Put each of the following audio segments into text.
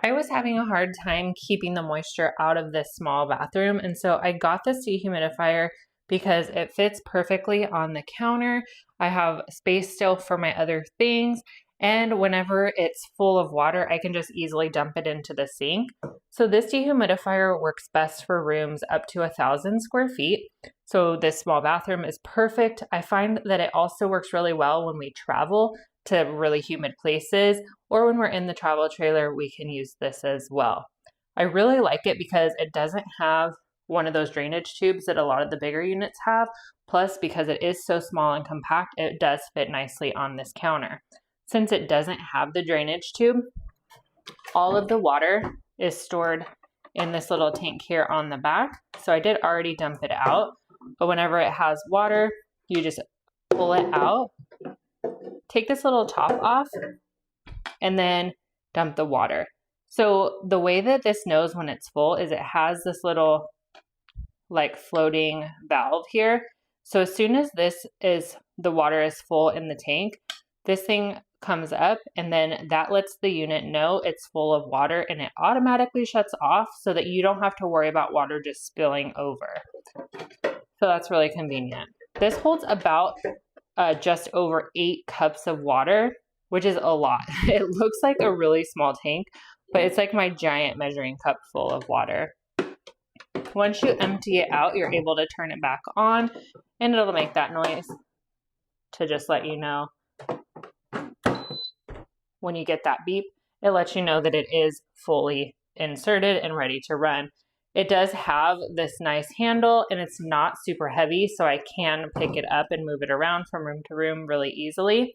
I was having a hard time keeping the moisture out of this small bathroom, and so I got this dehumidifier because it fits perfectly on the counter. I have space still for my other things, and whenever it's full of water, I can just easily dump it into the sink. So this dehumidifier works best for rooms up to 1,000 square feet. So this small bathroom is perfect. I find that it also works really well when we travel to really humid places, or when we're in the travel trailer, we can use this as well. I really like it because it doesn't have one of those drainage tubes that a lot of the bigger units have. Plus, because it is so small and compact, it does fit nicely on this counter. Since it doesn't have the drainage tube, all of the water is stored in this little tank here on the back. So I did already dump it out, but whenever it has water, you just pull it out, take this little top off, and then dump the water. So the way that this knows when it's full is it has this little like floating valve here. So as soon as the water is full in the tank, this thing comes up, and then that lets the unit know it's full of water, and it automatically shuts off so that you don't have to worry about water just spilling over. So that's really convenient. This holds about just over 8 cups of water, which is a lot. It looks like a really small tank, but it's like my giant measuring cup full of water. Once you empty it out, you're able to turn it back on, and it'll make that noise to just let you know. When you get that beep, it lets you know that it is fully inserted and ready to run. It does have this nice handle, and it's not super heavy, so I can pick it up and move it around from room to room really easily.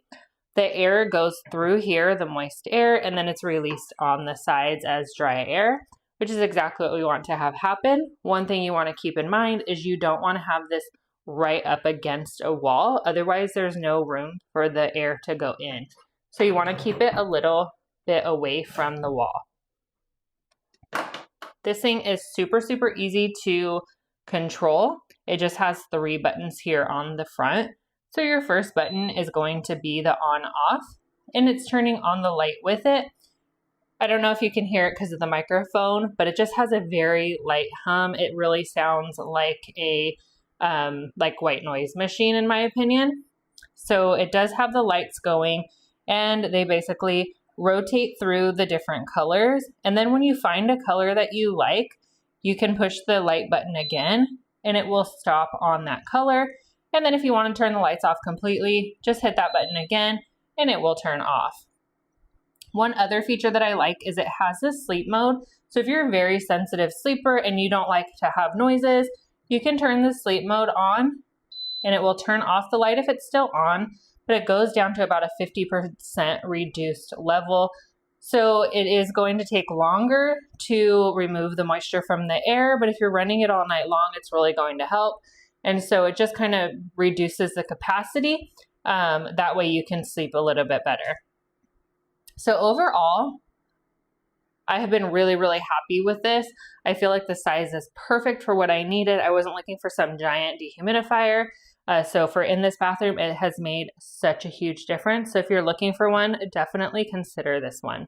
The air goes through here, the moist air, and then it's released on the sides as dry air, which is exactly what we want to have happen. One thing you want to keep in mind is you don't want to have this right up against a wall. Otherwise, there's no room for the air to go in. So you want to keep it a little bit away from the wall. This thing is super, super easy to control. It just has 3 buttons here on the front. So your first button is going to be the on-off, and it's turning on the light with it. I don't know if you can hear it because of the microphone, but it just has a very light hum. It really sounds like a white noise machine, in my opinion. So it does have the lights going, and they basically rotate through the different colors. And then when you find a color that you like, you can push the light button again, and it will stop on that color. And then if you want to turn the lights off completely, just hit that button again, and it will turn off. One other feature that I like is it has this sleep mode. So if you're a very sensitive sleeper and you don't like to have noises, you can turn the sleep mode on, and it will turn off the light if it's still on, but it goes down to about a 50% reduced level. So it is going to take longer to remove the moisture from the air, but if you're running it all night long, it's really going to help. And so it just kind of reduces the capacity. That way you can sleep a little bit better. So overall, I have been really, really happy with this. I feel like the size is perfect for what I needed. I wasn't looking for some giant dehumidifier. So for in this bathroom, it has made such a huge difference. So if you're looking for one, definitely consider this one.